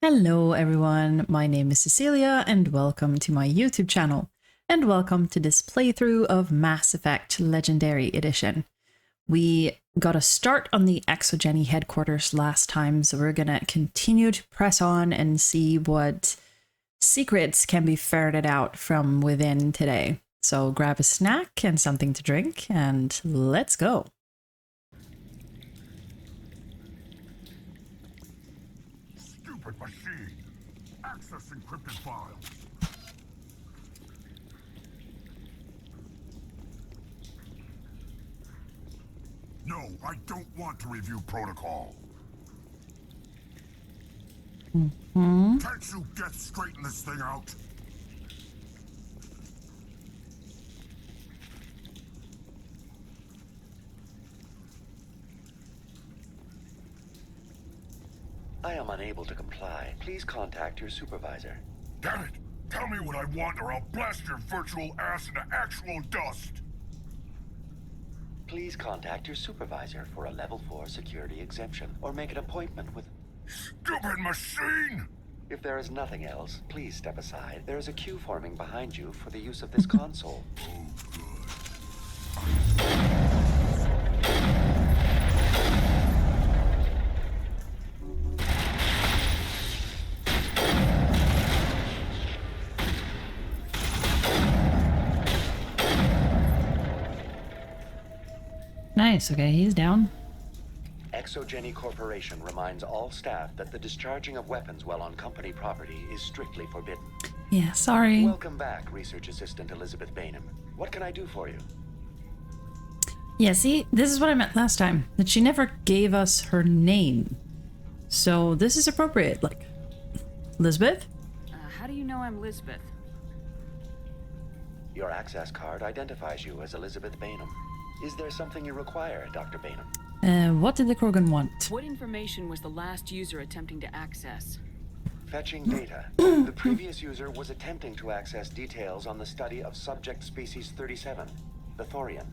Hello everyone, my name is Cecilia and welcome to my YouTube channel. And welcome to this playthrough of Mass Effect Legendary Edition. We got a start on the ExoGeni headquarters last time, so we're gonna continue to press on and see what secrets can be ferreted out from within today. So grab a snack and something to drink and let's go. Stupid machine! Access encrypted files! No, I don't want to review protocol. Can't you get straighten this thing out? I am unable to comply. Please contact your supervisor. Damn it! Tell me what I want or I'll blast your virtual ass into actual dust! Please contact your supervisor for a level 4 security exemption or make an appointment with... Stupid machine! If there is nothing else, please step aside. There is a queue forming behind you for the use of this console. Oh, good. Nice, okay, he's down. ExoGeni Corporation reminds all staff that the discharging of weapons while on company property is strictly forbidden. Yeah, sorry. Welcome back, Research Assistant Elizabeth Bainham. What can I do for you? Yeah, see, this is what I meant last time, that she never gave us her name. So this is appropriate, like, Lizbeth? How do you know I'm Lizbeth? Your access card identifies you as Elizabeth Bainham. Is there something you require, Dr. Bainham? What did the Krogan want? What information was the last user attempting to access? Fetching data. The previous user was attempting to access details on the study of subject species 37, the Thorian.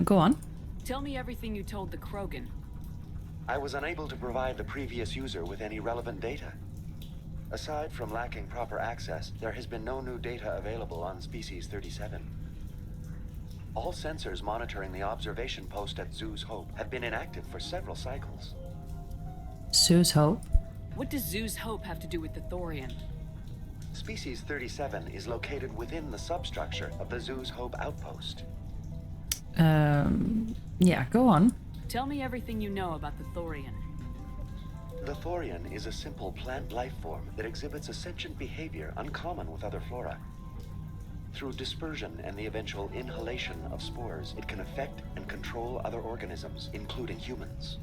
Go on. Tell me everything you told the Krogan. I was unable to provide the previous user with any relevant data. Aside from lacking proper access, there has been no new data available on species 37. All sensors monitoring the observation post at Zoo's Hope have been inactive for several cycles. Sue's Hope. What does Zoo's Hope have to do with the Thorian? Species 37 is located within the substructure of the Zoo's Hope outpost. Yeah, go on. Tell me everything you know about the Thorian. The Thorian is a simple plant life form that exhibits a sentient behavior uncommon with other flora. Through dispersion and the eventual inhalation of spores, it can affect and control other organisms, including humans.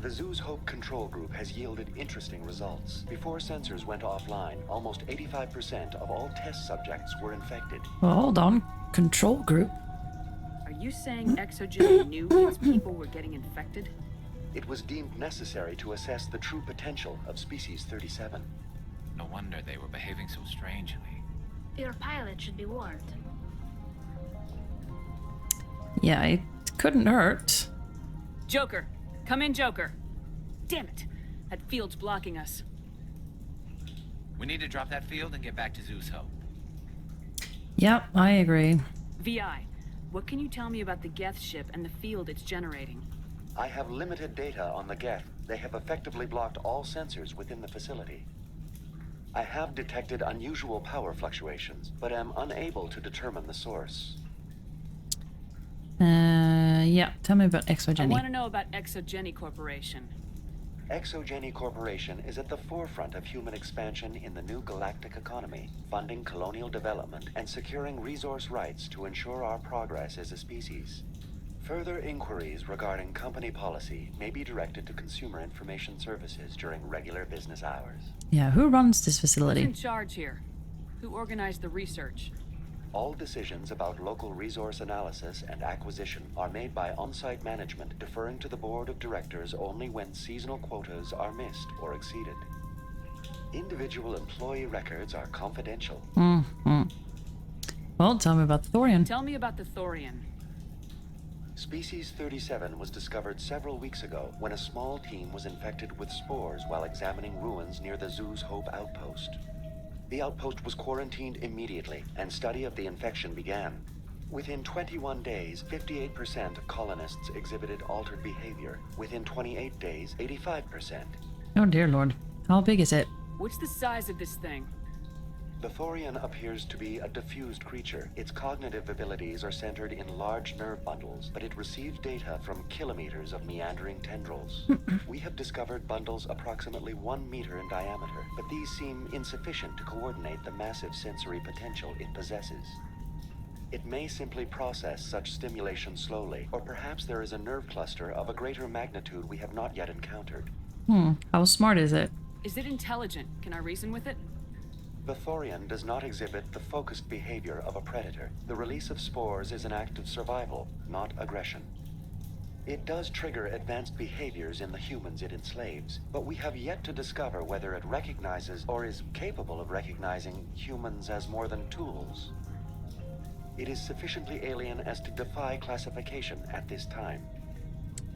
The Zoo's Hope control group has yielded interesting results. Before sensors went offline, almost 85% of all test subjects were infected. Well, hold on. Control group. Are you saying ExoGeni knew its people were getting infected? It was deemed necessary to assess the true potential of species 37. No wonder they were behaving so strangely. Your pilot should be warned. Yeah, it couldn't hurt. Joker! Come in, Joker! Damn it! That field's blocking us. We need to drop that field and get back to Zoo's Hope. Yep, I agree. VI, what can you tell me about the geth ship and the field it's generating? I have limited data on the geth. They have effectively blocked all sensors within the facility. I have detected unusual power fluctuations, but am unable to determine the source. Yeah, tell me about I ExoGeni. want to know about ExoGeni Corporation. ExoGeni Corporation is at the forefront of human expansion in the new galactic economy, funding colonial development and securing resource rights to ensure our progress as a species. Further inquiries regarding company policy may be directed to Consumer Information Services during regular business hours. Yeah, who runs this Who's facility? in charge here? Who organized the research? All decisions about local resource analysis and acquisition are made by on-site management, deferring to the board of directors only when seasonal quotas are missed or exceeded. Individual employee records are confidential. Well, tell me about the Thorian. Tell me about the Thorian. Species 37 was discovered several weeks ago when a small team was infected with spores while examining ruins near the zoo's Hope outpost. The outpost was quarantined immediately, and study of the infection began. Within 21 days, 58% of colonists exhibited altered behavior. Within 28 days, 85%. Oh dear lord. How big is it? What's the size of this thing? The Thorian appears to be a diffused creature. Its cognitive abilities are centered in large nerve bundles, but it receives data from kilometers of meandering tendrils. We have discovered bundles approximately 1 meter in diameter, but these seem insufficient to coordinate the massive sensory potential it possesses. It may simply process such stimulation slowly, or perhaps there is a nerve cluster of a greater magnitude we have not yet encountered. How smart is it? Is it intelligent? Can I reason with it? The Thorian does not exhibit the focused behavior of a predator. The release of spores is an act of survival, not aggression. It does trigger advanced behaviors in the humans it enslaves, but we have yet to discover whether it recognizes or is capable of recognizing humans as more than tools. It is sufficiently alien as to defy classification at this time.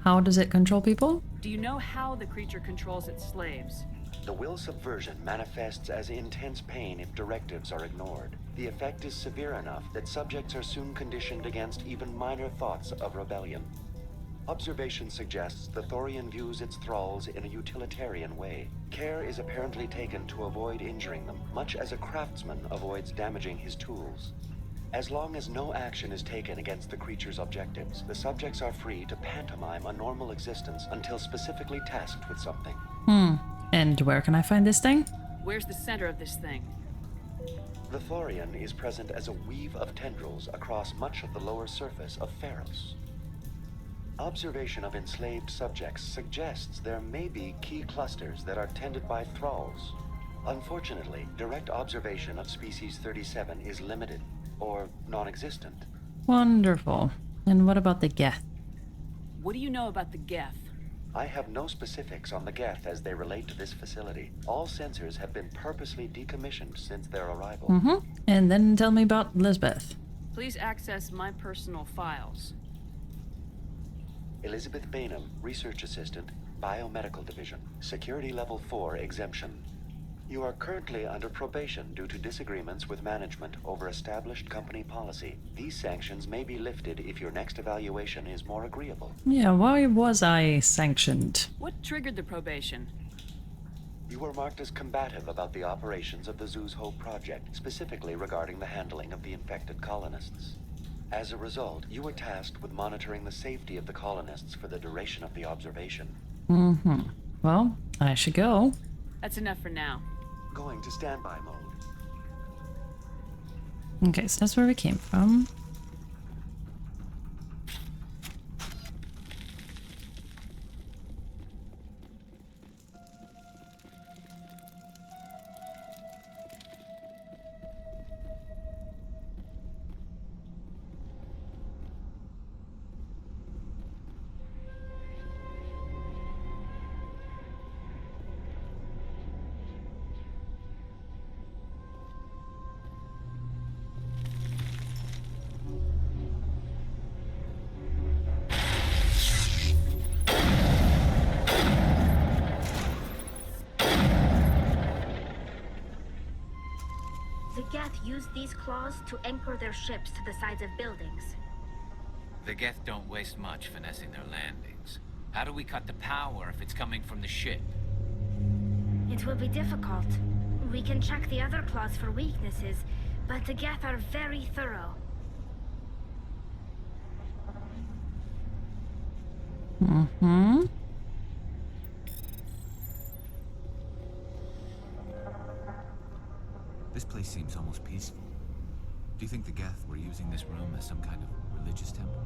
How does it control people? Do you know how the creature controls its slaves? The will subversion manifests as intense pain if directives are ignored. The effect is severe enough that subjects are soon conditioned against even minor thoughts of rebellion. Observation suggests the Thorian views its thralls in a utilitarian way. Care is apparently taken to avoid injuring them, much as a craftsman avoids damaging his tools. As long as no action is taken against the creature's objectives, the subjects are free to pantomime a normal existence until specifically tasked with something. And where can I find this thing? Where's the center of this thing? The Thorian is present as a weave of tendrils across much of the lower surface of Feros. Observation of enslaved subjects suggests there may be key clusters that are tended by thralls. Unfortunately, direct observation of species 37 is limited, or non-existent. Wonderful. And what about the geth? What do you know about the geth? I have no specifics on the geth as they relate to this facility. All sensors have been purposely decommissioned since their arrival. And then tell me about Lizbeth. Please access my personal files. Elizabeth Bainham, Research Assistant, Biomedical Division, Security Level 4 exemption. You are currently under probation due to disagreements with management over established company policy. These sanctions may be lifted if your next evaluation is more agreeable. Yeah, why was I sanctioned? What triggered the probation? You were marked as combative about the operations of the Zoo's Hope project, specifically regarding the handling of the infected colonists. As a result, you were tasked with monitoring the safety of the colonists for the duration of the observation. Well, I should go. That's enough for now. Going to standby mode. Okay, so that's where we came from. The geth use these claws to anchor their ships to the sides of buildings. The geth don't waste much finessing their landings. How do we cut the power if it's coming from the ship? It will be difficult. We can check the other claws for weaknesses, but the geth are very thorough. This place seems almost peaceful. Do you think the geth were using this room as some kind of religious temple?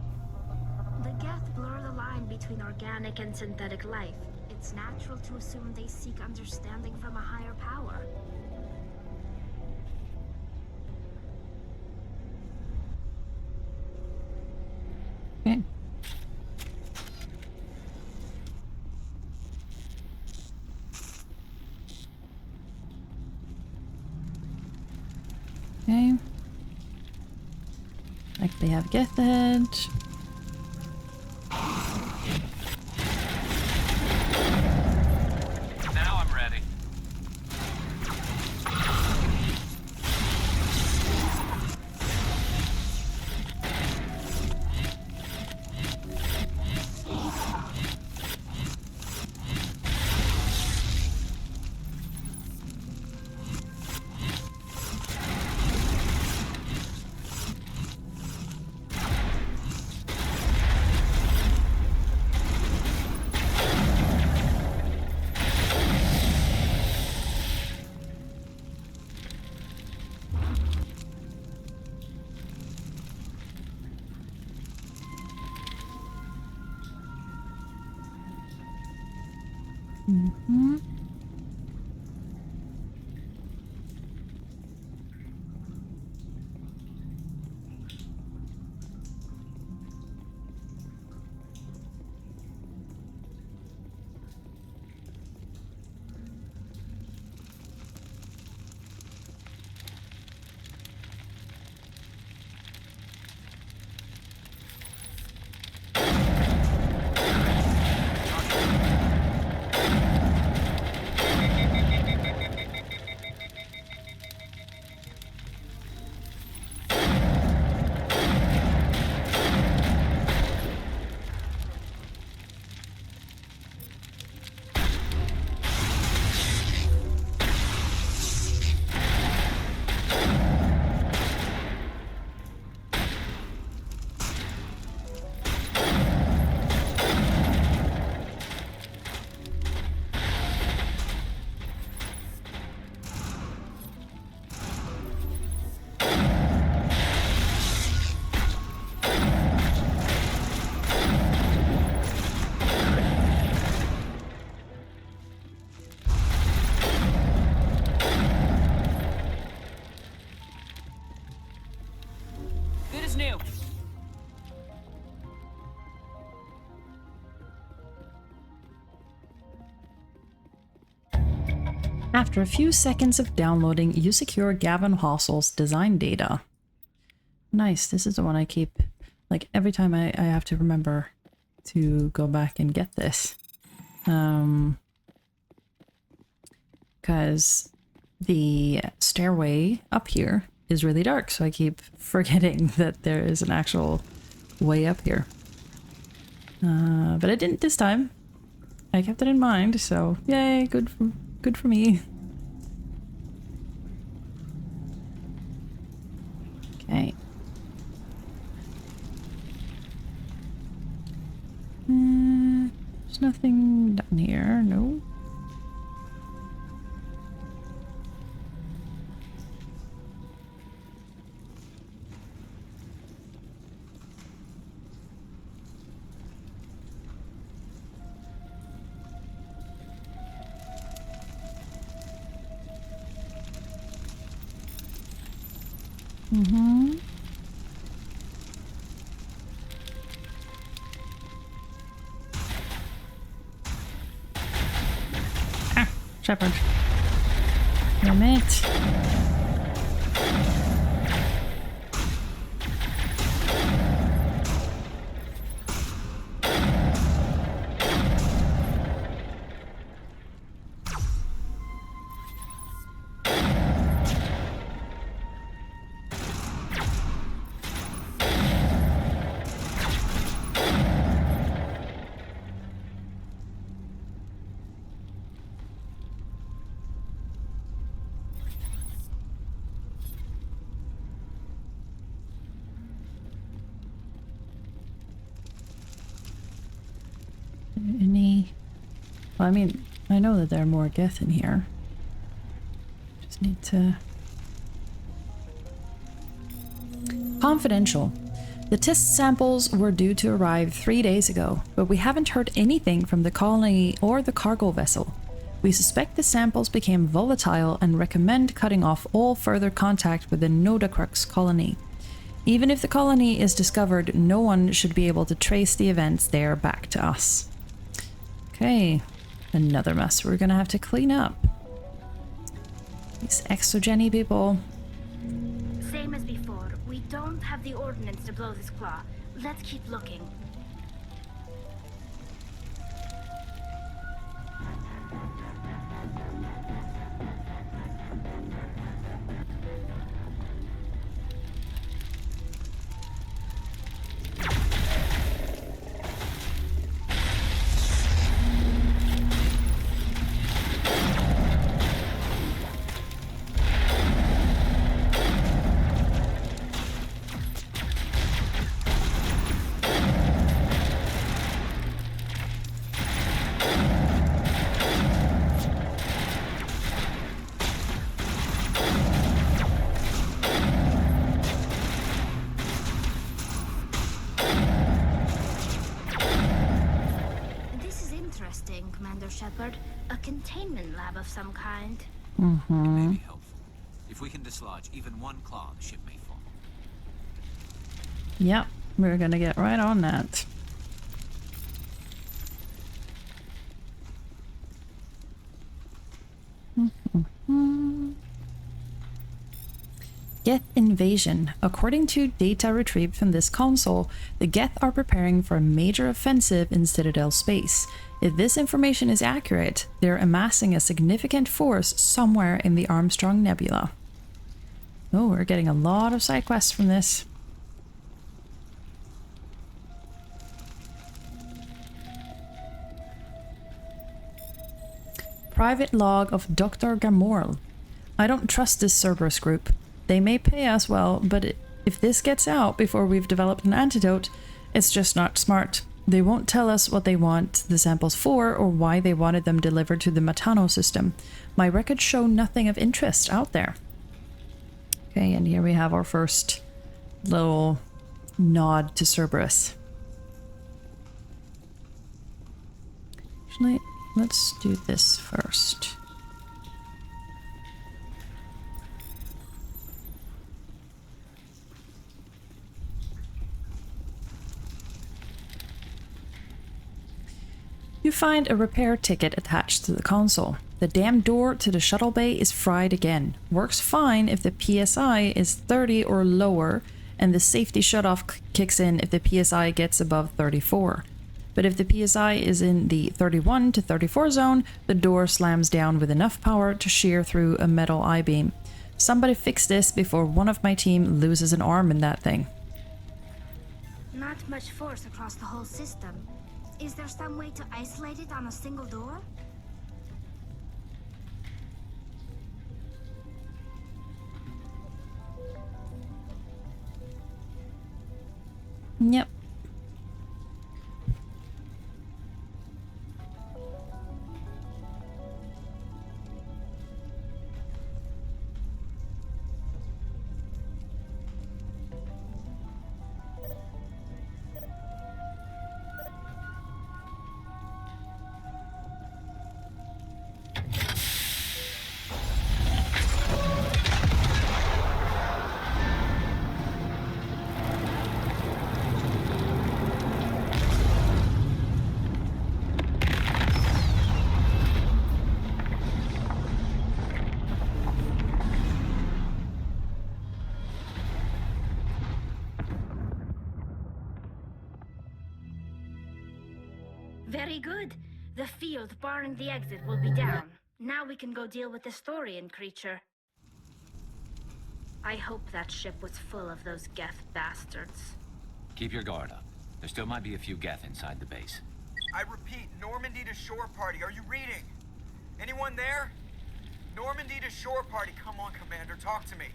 The geth blur the line between organic and synthetic life. It's natural to assume they seek understanding from a higher power. Okay. Okay. Like they have geth edge. Mm-hmm. Good as new. After a few seconds of downloading, you secure Gavin Hossle's design data. Nice, this is the one I keep, like, every time I have to remember to go back and get this. Because the stairway up here is really dark, so I keep forgetting that there is an actual way up here. But I didn't this time. I kept it in mind, so yay, good for me. Okay. There's nothing down here, no. Mm-hmm. Ah, shepherd. Damn it. Well, I mean, I know that there are more geth in here. Just need to... Confidential. The test samples were due to arrive 3 days ago, but we haven't heard anything from the colony or the cargo vessel. We suspect the samples became volatile and recommend cutting off all further contact with the Nodacrux colony. Even if the colony is discovered, no one should be able to trace the events there back to us. Okay, another mess we're gonna have to clean up. These ExoGeni people. Same as before. We don't have the ordnance to blow this claw. Let's keep looking. containment lab of some kind. It may be helpful. If we can dislodge even one claw, the ship may fall. Yep, we're gonna get right on that. Geth invasion. According to data retrieved from this console, the Geth are preparing for a major offensive in Citadel space. If this information is accurate, they're amassing a significant force somewhere in the Armstrong Nebula. Oh, we're getting a lot of side quests from this. Private log of Dr. Gamorl. I don't trust this Cerberus group. They may pay us well, but if this gets out before we've developed an antidote, it's just not smart. They won't tell us what they want the samples for or why they wanted them delivered to the Matano system. My records show nothing of interest out there. Okay, and here we have our first little nod to Cerberus. Actually, let's do this first. You find a repair ticket attached to the console. The damn door to the shuttle bay is fried again. Works fine if the PSI is 30 or lower, and the safety shutoff kicks in if the PSI gets above 34. But if the PSI is in the 31 to 34 zone, the door slams down with enough power to shear through a metal I-beam. Somebody fix this before one of my team loses an arm in that thing. Not much force across the whole system. Is there some way to isolate it on a single door? Yep. Very good. The field barring the exit will be down. Now we can go deal with the Storian creature. I hope that ship was full of those geth bastards. Keep your guard up. There still might be a few geth inside the base. I repeat, Normandy to shore party. Are you reading? Anyone there? Normandy to shore party. Come on, Commander. Talk to me.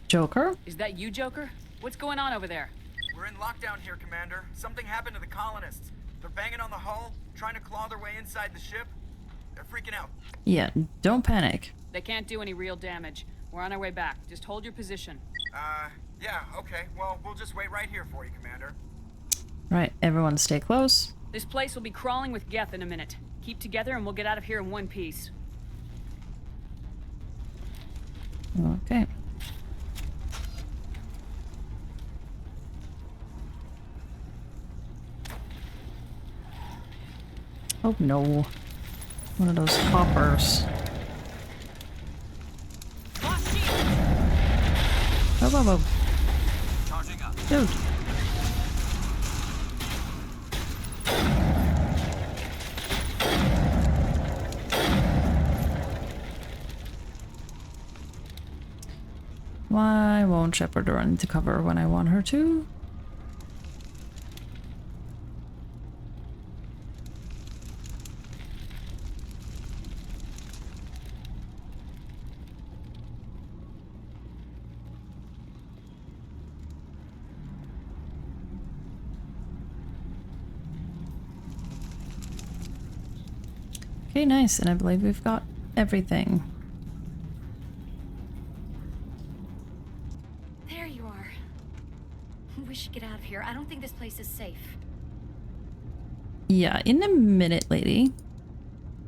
Joker? Is that you, Joker? What's going on over there? We're in lockdown here, Commander. Something happened to the colonists. They're banging on the hull, trying to claw their way inside the ship. They're freaking out. Yeah, don't panic. They can't do any real damage. We're on our way back. Just hold your position. Yeah, okay. Well, we'll just wait right here for you, Commander. Right, everyone stay close. This place will be crawling with geth in a minute. Keep together and we'll get out of here in one piece. Okay. Oh no. One of those hoppers. Oh, whoa, whoa. Charging up. Dude. Why won't Shepard run into cover when I want her to? Okay, nice, and I believe we've got everything. There you are. We should get out of here. I don't think this place is safe. Yeah, in a minute, lady.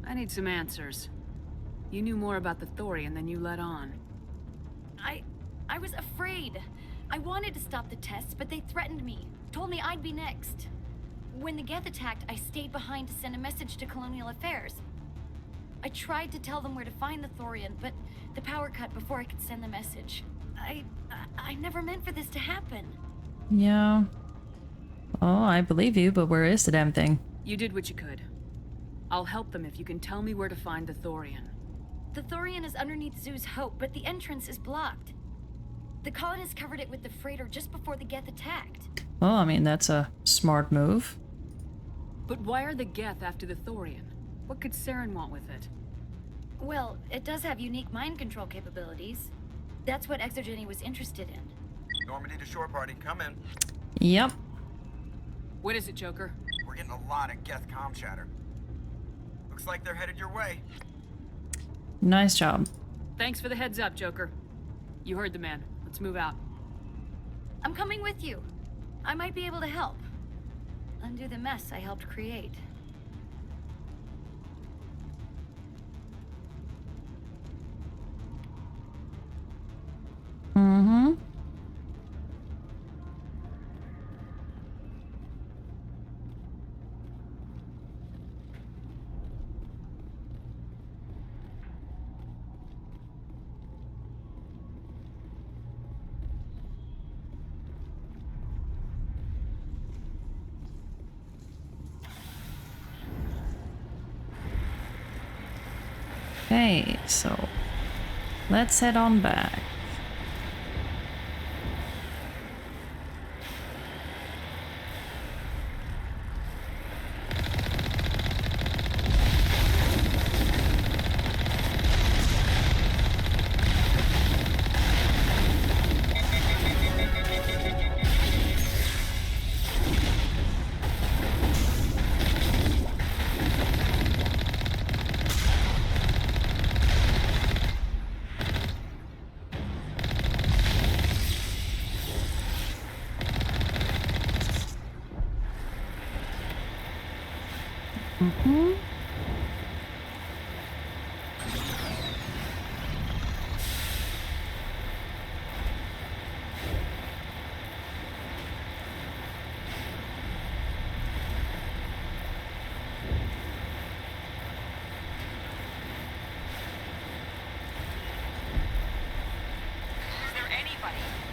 I need some answers. You knew more about the Thorian than you let on. I was afraid. I wanted to stop the tests, but they threatened me. Told me I'd be next. When the Geth attacked, I stayed behind to send a message to Colonial Affairs. I tried to tell them where to find the Thorian, but the power cut before I could send the message. I never meant for this to happen. Yeah. Oh, I believe you, but where is the damn thing? You did what you could. I'll help them if you can tell me where to find the Thorian. The Thorian is underneath Zoo's Hope, but the entrance is blocked. The colonists covered it with the freighter just before the Geth attacked. Oh, I mean, that's a smart move. But why are the Geth after the Thorian? What could Saren want with it? Well, it does have unique mind control capabilities. That's what ExoGeni was interested in. Normandy to shore party, come in. Yep. What is it, Joker? We're getting a lot of geth comm chatter. Looks like they're headed your way. Nice job. Thanks for the heads up, Joker. You heard the man. Let's move out. I'm coming with you. I might be able to help. Undo the mess I helped create. Mm-hmm. Okay, so let's head on back. Mm-hmm.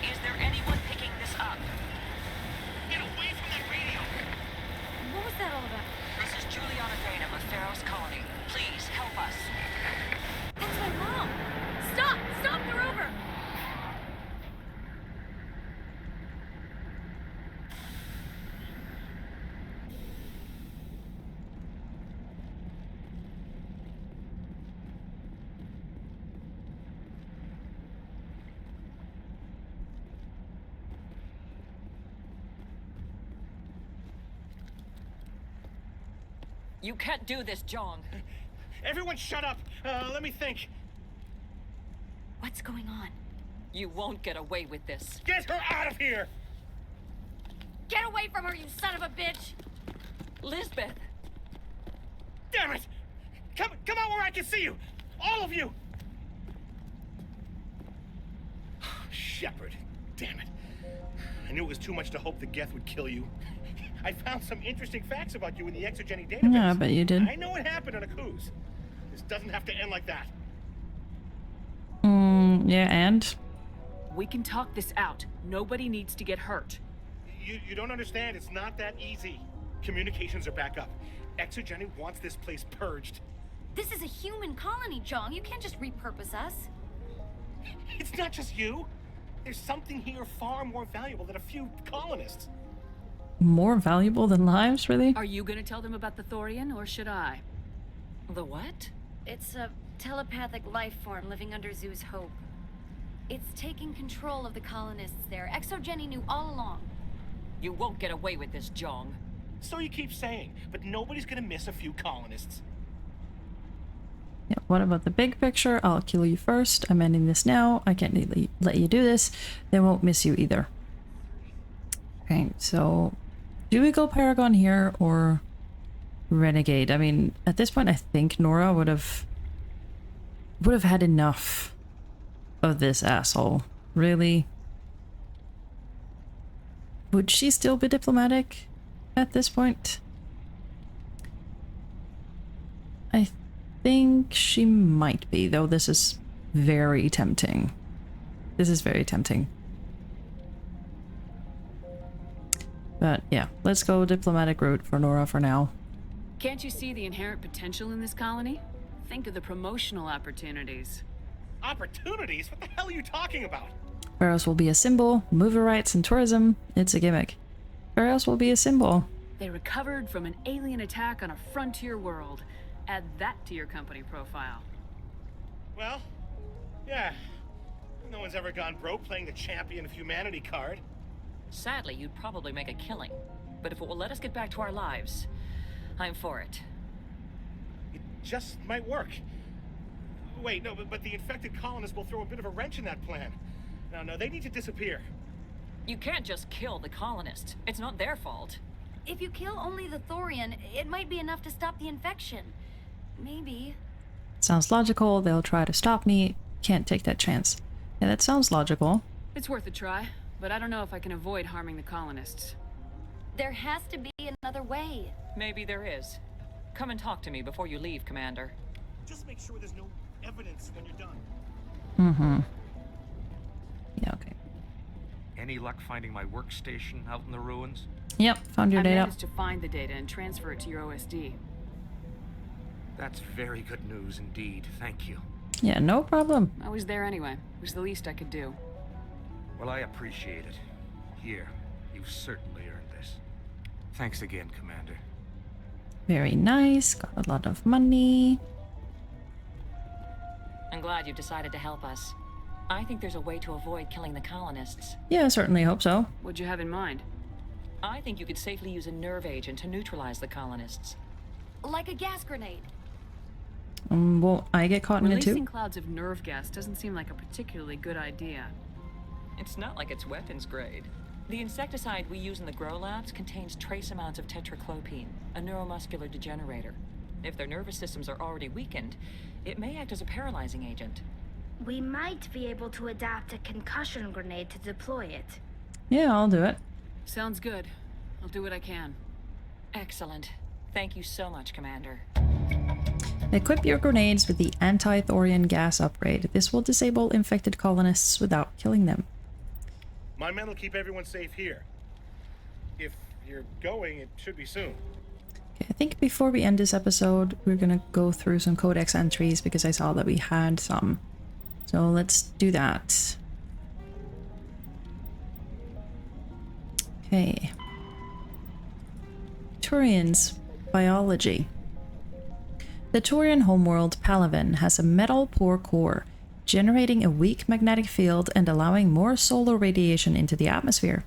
Is there anyone picking this up? Get away from that radio! What was that all about? This is Juliana Dana of Feros Colony. Please help us. That's my mom! Stop! Stop! They're over! You can't do this, Jeong. Everyone shut up! Let me think. What's going on? You won't get away with this. Get her out of here! Get away from her, you son of a bitch! Lizbeth! Damn it! Come out where I can see you! All of you! Shepard, damn it. I knew it was too much to hope the geth would kill you. I found some interesting facts about you in the ExoGeni database. Yeah, I bet you did. I know what happened on a cruise. This doesn't have to end like that. Yeah, and? We can talk this out. Nobody needs to get hurt. You don't understand. It's not that easy. Communications are back up. ExoGeni wants this place purged. This is a human colony, Jeong. You can't just repurpose us. It's not just you. There's something here far more valuable than a few colonists. More valuable than lives, really? Are you gonna tell them about the Thorian, or should I? The what? It's a telepathic life form living under Zoo's Hope. It's taking control of the colonists there. ExoGeni knew all along. You won't get away with this, Jeong. So you keep saying, but nobody's gonna miss a few colonists. Yeah, what about the big picture? I'll kill you first. I'm ending this now. I can't let you do this. They won't miss you either. Okay, so do we go Paragon here, or renegade. I mean, at this point, I think Nora would have had enough of this asshole. Really? Would she still be diplomatic at this point? I think she might be, though this is very tempting. This is very tempting. But yeah, let's go diplomatic route for Nora for now. Can't you see the inherent potential in this colony? Think of the promotional opportunities. Opportunities? What the hell are you talking about? Feros will be a symbol, mover rights and tourism. It's a gimmick. Feros will be a symbol. They recovered from an alien attack on a frontier world. Add that to your company profile. Well, yeah. No one's ever gone broke playing the champion of humanity card. Sadly, you'd probably make a killing. But if it will let us get back to our lives, I'm for it. It just might work. Wait, no, but the infected colonists will throw a bit of a wrench in that plan. No, they need to disappear. You can't just kill the colonists. It's not their fault. If you kill only the Thorian, it might be enough to stop the infection. Maybe. Sounds logical. They'll try to stop me. Can't take that chance. Yeah, that sounds logical. It's worth a try, but I don't know if I can avoid harming the colonists. There has to be another way. Maybe there is. Come and talk to me before you leave, Commander. Just make sure there's no evidence when you're done. Mm-hmm. Yeah, okay. Any luck finding my workstation out in the ruins? Yep, found your I data. managed to find the data and transfer it to your OSD. That's very good news indeed. Thank you. Yeah, no problem. I was there anyway. It was the least I could do. Well, I appreciate it. Here, you've certainly earned this. Thanks again, Commander. Very nice. Got a lot of money. I'm glad you decided to help us. I think there's a way to avoid killing the colonists. Yeah, I certainly hope so. What'd you have in mind? I think you could safely use a nerve agent to neutralize the colonists. Like a gas grenade. Won't I get caught in it too? Releasing clouds of nerve gas doesn't seem like a particularly good idea. It's not like it's weapons grade. The insecticide we use in the grow labs contains trace amounts of tetraclopine, a neuromuscular degenerator. If their nervous systems are already weakened, it may act as a paralyzing agent. We might be able to adapt a concussion grenade to deploy it. Yeah, I'll do it. Sounds good. I'll do what I can. Excellent. Thank you so much, Commander. Equip your grenades with the anti-thorian gas upgrade. This will disable infected colonists without killing them. My men will keep everyone safe here. If you're going, it should be soon. Okay, I think before we end this episode, we're gonna go through some Codex entries because I saw that we had some. So let's do that. Okay. Turian's biology. The Turian homeworld Palaven has a metal-poor core, generating a weak magnetic field and allowing more solar radiation into the atmosphere.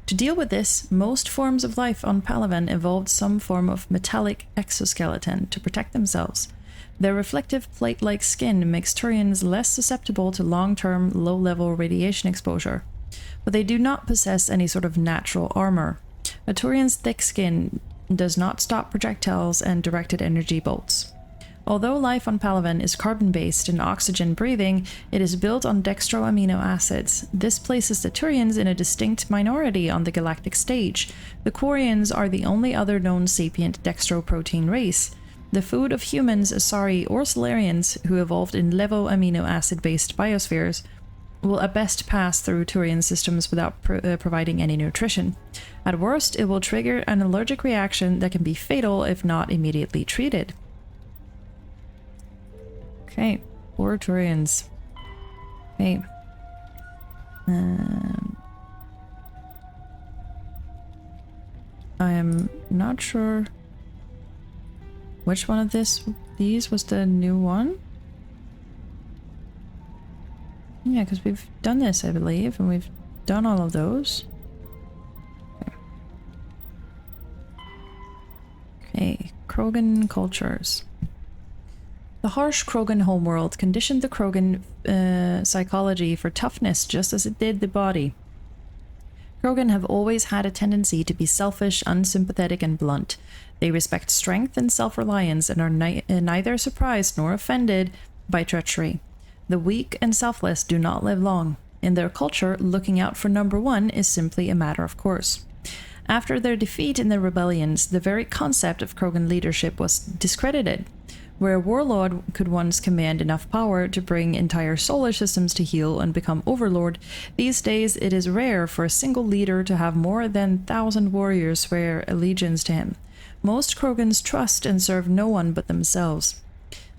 To deal with this, most forms of life on Palaven evolved some form of metallic exoskeleton to protect themselves. Their reflective plate-like skin makes Turians less susceptible to long-term, low-level radiation exposure, but they do not possess any sort of natural armor. A Turian's thick skin does not stop projectiles and directed energy bolts. Although life on Palaven is carbon-based and oxygen-breathing, it is built on dextroamino acids. This places the Turians in a distinct minority on the galactic stage. The Quarians are the only other known sapient dextroprotein race. The food of humans, Asari, or Solarians who evolved in levoamino acid-based biospheres will at best pass through Turian systems without providing any nutrition. At worst, it will trigger an allergic reaction that can be fatal if not immediately treated. Okay, poor Turians. Okay. I am not sure which one of these was the new one. Yeah, because we've done this, I believe, and we've done all of those. Okay, Krogan cultures. The harsh Krogan homeworld conditioned the Krogan psychology for toughness just as it did the body. Krogan have always had a tendency to be selfish, unsympathetic, and blunt. They respect strength and self-reliance and are neither surprised nor offended by treachery. The weak and selfless do not live long. In their culture, looking out for number one is simply a matter of course. After their defeat in the rebellions, the very concept of Krogan leadership was discredited. Where a warlord could once command enough power to bring entire solar systems to heel and become overlord, these days it is rare for a single leader to have more than 1,000 warriors swear allegiance to him. Most Krogans trust and serve no one but themselves.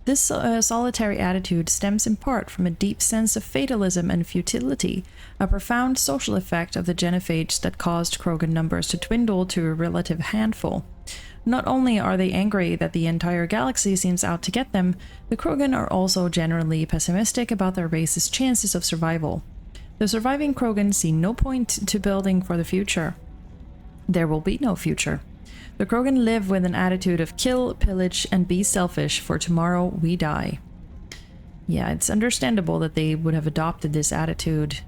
This solitary attitude stems in part from a deep sense of fatalism and futility, a profound social effect of the genophage that caused Krogan numbers to dwindle to a relative handful. Not only are they angry that the entire galaxy seems out to get them, the Krogan are also generally pessimistic about their race's chances of survival. The surviving Krogan see no point to building for the future. There will be no future. The Krogan live with an attitude of kill, pillage, and be selfish, for tomorrow we die. Yeah, it's understandable that they would have adopted this attitude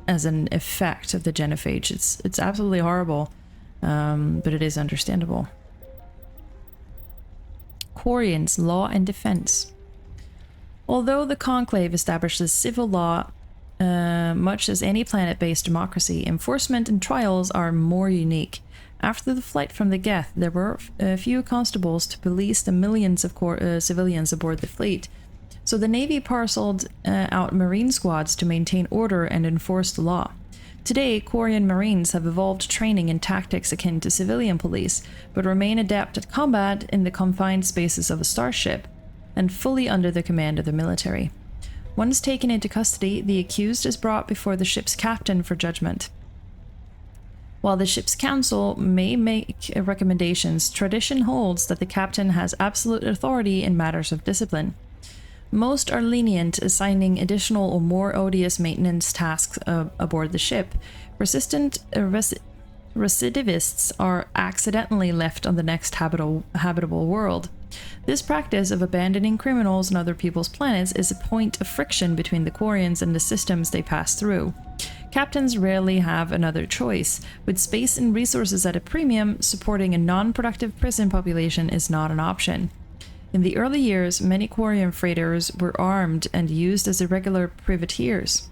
as an effect of the genophage. It's absolutely horrible, but it is understandable. Quarians, law and defense. Although the Conclave establishes civil law, much as any planet-based democracy, enforcement and trials are more unique. After the flight from the Geth, there were a few constables to police the millions of civilians aboard the fleet, so the Navy parceled out Marine squads to maintain order and enforce the law. Today, Quarian Marines have evolved training and tactics akin to civilian police, but remain adept at combat in the confined spaces of a starship, and fully under the command of the military. Once taken into custody, the accused is brought before the ship's captain for judgment. While the ship's council may make recommendations, tradition holds that the captain has absolute authority in matters of discipline. Most are lenient, assigning additional or more odious maintenance tasks aboard the ship. Persistent recidivists are accidentally left on the next habitable world. This practice of abandoning criminals on other people's planets is a point of friction between the Quarians and the systems they pass through. Captains rarely have another choice. With space and resources at a premium, supporting a non-productive prison population is not an option. In the early years, many Quarian freighters were armed and used as irregular privateers.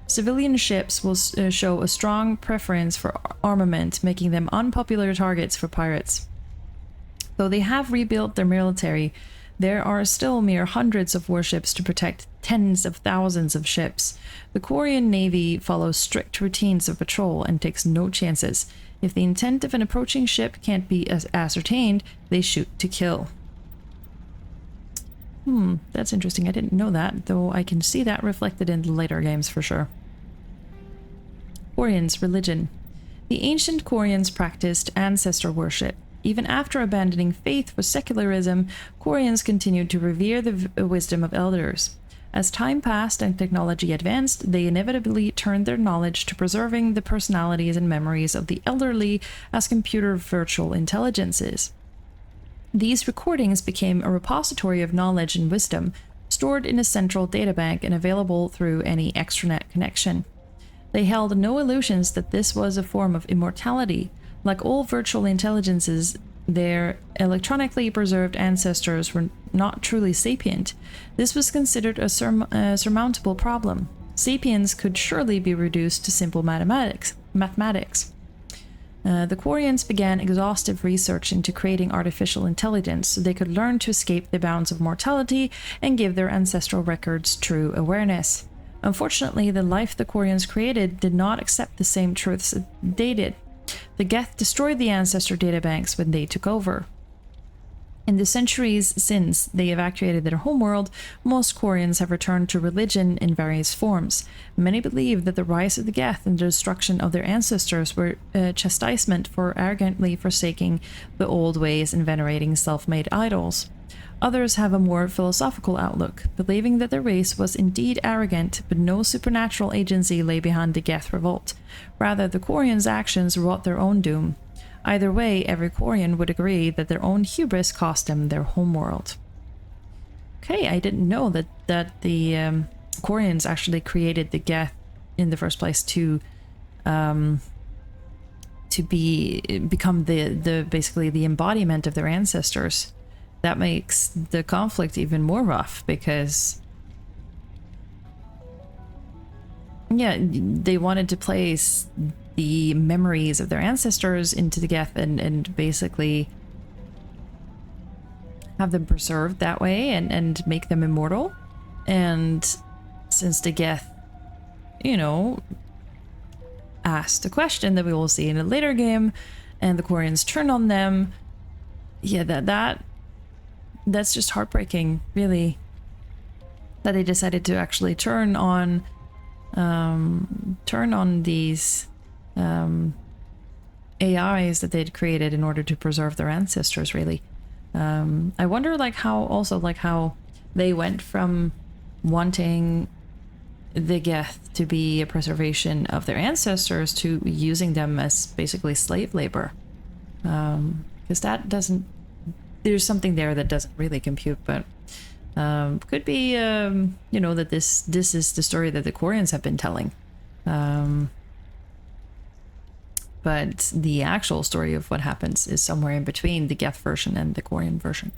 Civilian ships will show a strong preference for armament, making them unpopular targets for pirates. Though they have rebuilt their military, there are still mere hundreds of warships to protect tens of thousands of ships. The Quarian Navy follows strict routines of patrol and takes no chances. If the intent of an approaching ship can't be ascertained, they shoot to kill. That's interesting. I didn't know that, though I can see that reflected in the later games for sure. Quarians' religion. The ancient Quarians practiced ancestor worship. Even after abandoning faith for secularism, Quarians continued to revere the wisdom of elders. As time passed and technology advanced, they inevitably turned their knowledge to preserving the personalities and memories of the elderly as computer virtual intelligences. These recordings became a repository of knowledge and wisdom, stored in a central databank and available through any extranet connection. They held no illusions that this was a form of immortality. Like all virtual intelligences, their electronically preserved ancestors were not truly sapient. This was considered a surmountable problem. Sapiens could surely be reduced to simple mathematics. The Quarians began exhaustive research into creating artificial intelligence so they could learn to escape the bounds of mortality and give their ancestral records true awareness. Unfortunately, the life the Quarians created did not accept the same truths they did. The Geth destroyed the ancestor databanks when they took over. In the centuries since they evacuated their homeworld, most Quarians have returned to religion in various forms. Many believe that the rise of the Geth and the destruction of their ancestors were chastisement for arrogantly forsaking the old ways and venerating self-made idols. Others have a more philosophical outlook, believing that their race was indeed arrogant, but no supernatural agency lay behind the Geth revolt. Rather, the Quarians' actions wrought their own doom. Either way, every Quarian would agree that their own hubris cost them their homeworld. Okay, I didn't know that the Quarians actually created the Geth in the first place to to become the basically the embodiment of their ancestors. That makes the conflict even more rough, because yeah, they wanted to place the memories of their ancestors into the geth and basically have them preserved that way and make them immortal. And since the geth, you know, asked a question that we will see in a later game, and the Quarians turned on them, yeah, that's just heartbreaking, really, that they decided to actually turn on these AIs that they'd created in order to preserve their ancestors, really. I wonder how they went from wanting the geth to be a preservation of their ancestors to using them as basically slave labor. Because that doesn't, there's something there that doesn't really compute, but could be, you know, that this is the story that the Quarians have been telling. But the actual story of what happens is somewhere in between the geth version and the Quarian version.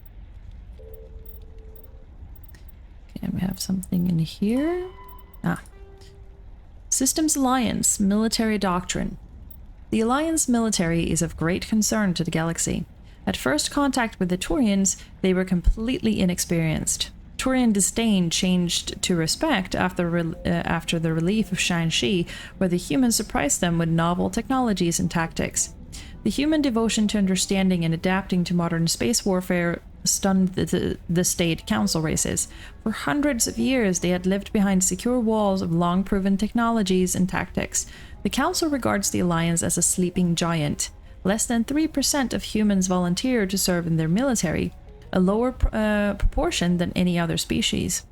Okay, and we have something in here. Systems Alliance Military Doctrine. The Alliance military is of great concern to the galaxy. At first contact with the Turians, they were completely inexperienced. Turian disdain changed to respect after the relief of Shanxi, where the humans surprised them with novel technologies and tactics. The human devotion to understanding and adapting to modern space warfare stunned the state council races. For hundreds of years, they had lived behind secure walls of long-proven technologies and tactics. The council regards the Alliance as a sleeping giant. Less than 3% of humans volunteer to serve in their military, a lower proportion than any other species.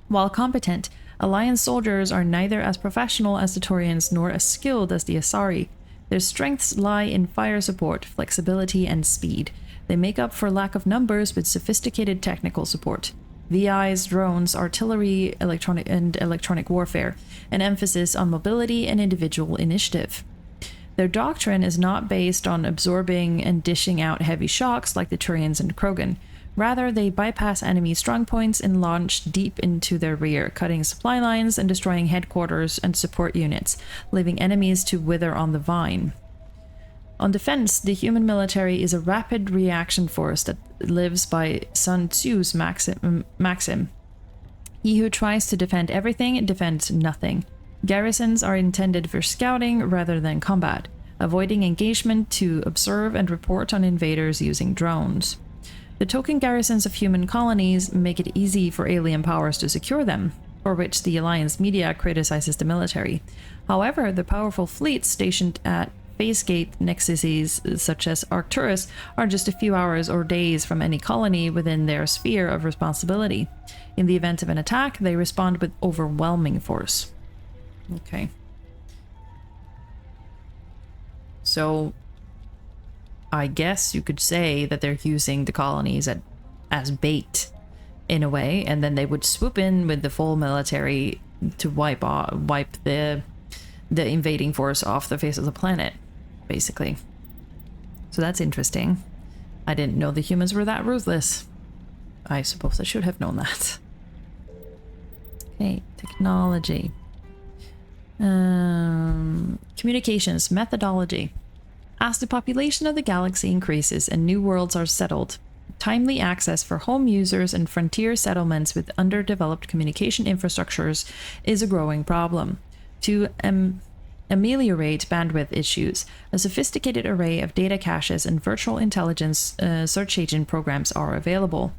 While competent, Alliance soldiers are neither as professional as the Turians nor as skilled as the Asari. Their strengths lie in fire support, flexibility, and speed. They make up for lack of numbers with sophisticated technical support. VIs, drones, artillery, electronic warfare, an emphasis on mobility and individual initiative. Their doctrine is not based on absorbing and dishing out heavy shocks like the Turians and Krogan. Rather, they bypass enemy strongpoints and launch deep into their rear, cutting supply lines and destroying headquarters and support units, leaving enemies to wither on the vine. On defense, the human military is a rapid reaction force that lives by Sun Tzu's maxim. He who tries to defend everything defends nothing. Garrisons are intended for scouting rather than combat, avoiding engagement to observe and report on invaders using drones. The token garrisons of human colonies make it easy for alien powers to secure them, for which the Alliance media criticizes the military. However, the powerful fleets stationed at Facegate nexuses such as Arcturus are just a few hours or days from any colony within their sphere of responsibility. In the event of an attack, they respond with overwhelming force. Okay. So, I guess you could say that they're using the colonies as bait, in a way, and then they would swoop in with the full military to wipe the invading force off the face of the planet, basically. So that's interesting. I didn't know the humans were that ruthless. I suppose I should have known that. Okay, technology. Communications methodology. As the population of the galaxy increases and new worlds are settled, timely access for home users and frontier settlements with underdeveloped communication infrastructures is a growing problem. To ameliorate bandwidth issues, a sophisticated array of data caches and virtual intelligence search engine programs are available.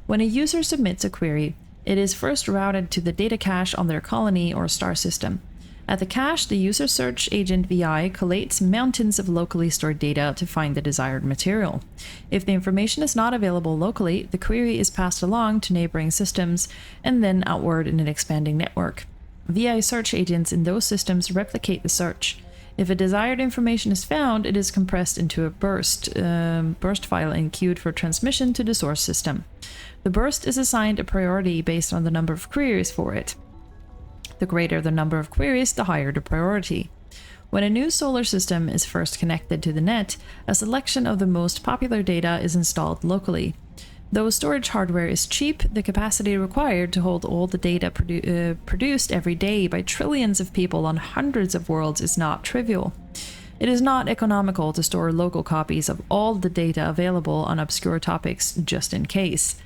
When a user submits a query, it is first routed to the data cache on their colony or star system. At the cache, the user search agent VI collates mountains of locally stored data to find the desired material. If the information is not available locally, the query is passed along to neighboring systems and then outward in an expanding network. VI search agents in those systems replicate the search. If a desired information is found, it is compressed into a burst file and queued for transmission to the source system. The burst is assigned a priority based on the number of queries for it. The greater the number of queries, the higher the priority. When a new solar system is first connected to the net, a selection of the most popular data is installed locally. Though storage hardware is cheap, the capacity required to hold all the data produced every day by trillions of people on hundreds of worlds is not trivial. It is not economical to store local copies of all the data available on obscure topics just in case.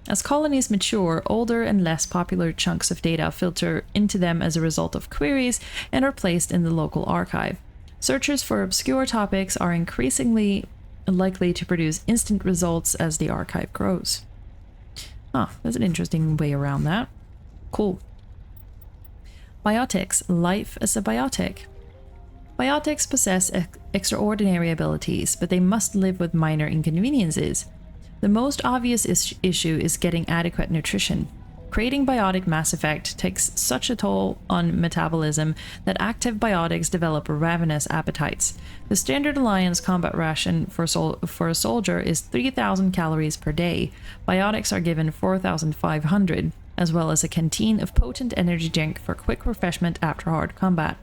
As colonies mature, older and less popular chunks of data filter into them as a result of queries and are placed in the local archive. Searchers for obscure topics are increasingly likely to produce instant results as the archive grows. That's an interesting way around that. Cool. Biotics. Life as a biotic. Biotics possess extraordinary abilities, but they must live with minor inconveniences. The most obvious issue is getting adequate nutrition. Creating biotic Mass Effect takes such a toll on metabolism that active biotics develop ravenous appetites. The standard Alliance combat ration for a soldier is 3,000 calories per day. Biotics are given 4,500, as well as a canteen of potent energy drink for quick refreshment after hard combat.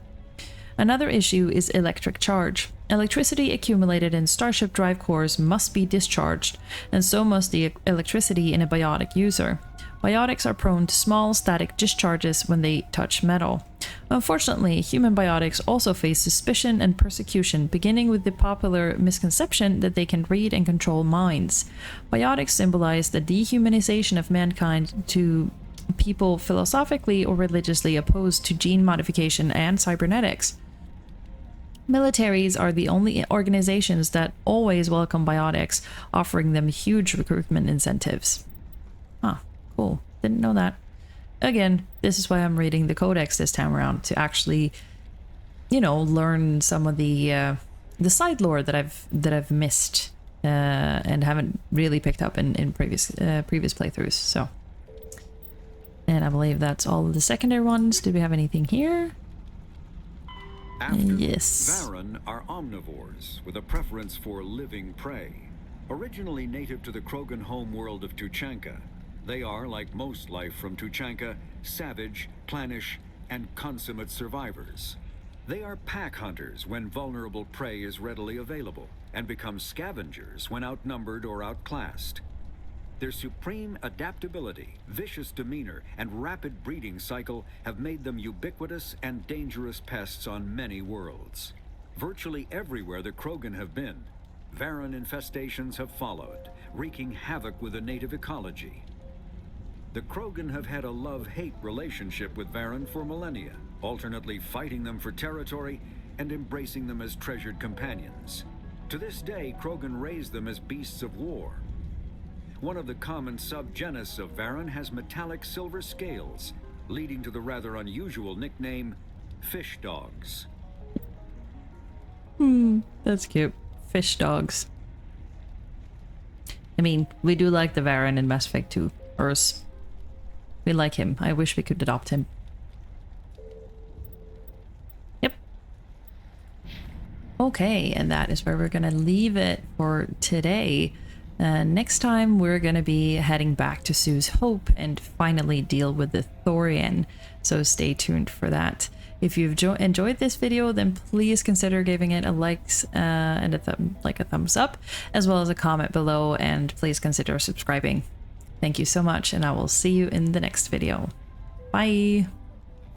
Another issue is electric charge. Electricity accumulated in Starship drive cores must be discharged, and so must the electricity in a biotic user. Biotics are prone to small static discharges when they touch metal. Unfortunately, human biotics also face suspicion and persecution, beginning with the popular misconception that they can read and control minds. Biotics symbolize the dehumanization of mankind to people philosophically or religiously opposed to gene modification and cybernetics. Militaries are the only organizations that always welcome biotics, offering them huge recruitment incentives. Cool. Didn't know that. Again, this is why I'm reading the Codex this time around, to actually, learn some of the side lore that I've missed and haven't really picked up in previous playthroughs. So, and I believe that's all of the secondary ones. Do we have anything here? Yes. Varan are omnivores with a preference for living prey. Originally native to the Krogan homeworld of Tuchanka, they are, like most life from Tuchanka, savage, clannish, and consummate survivors. They are pack hunters when vulnerable prey is readily available, and become scavengers when outnumbered or outclassed. Their supreme adaptability, vicious demeanor, and rapid breeding cycle have made them ubiquitous and dangerous pests on many worlds. Virtually everywhere the Krogan have been, Varan infestations have followed, wreaking havoc with the native ecology. The Krogan have had a love-hate relationship with Varan for millennia, alternately fighting them for territory and embracing them as treasured companions. To this day, Krogan raise them as beasts of war. One of the common subgenus of Varan has metallic silver scales, leading to the rather unusual nickname, fish dogs. That's cute. Fish dogs. I mean, we do like the Varan in Mass Effect 2. We like him. I wish we could adopt him. Yep. Okay, and that is where we're gonna leave it for today. Next time we're gonna be heading back to Sue's Hope and finally deal with the Thorian, so stay tuned for that. If you've enjoyed this video, then please consider giving it a like and a thumbs up, as well as a comment below, and please consider subscribing. Thank you so much, and I will see you in the next video. Bye!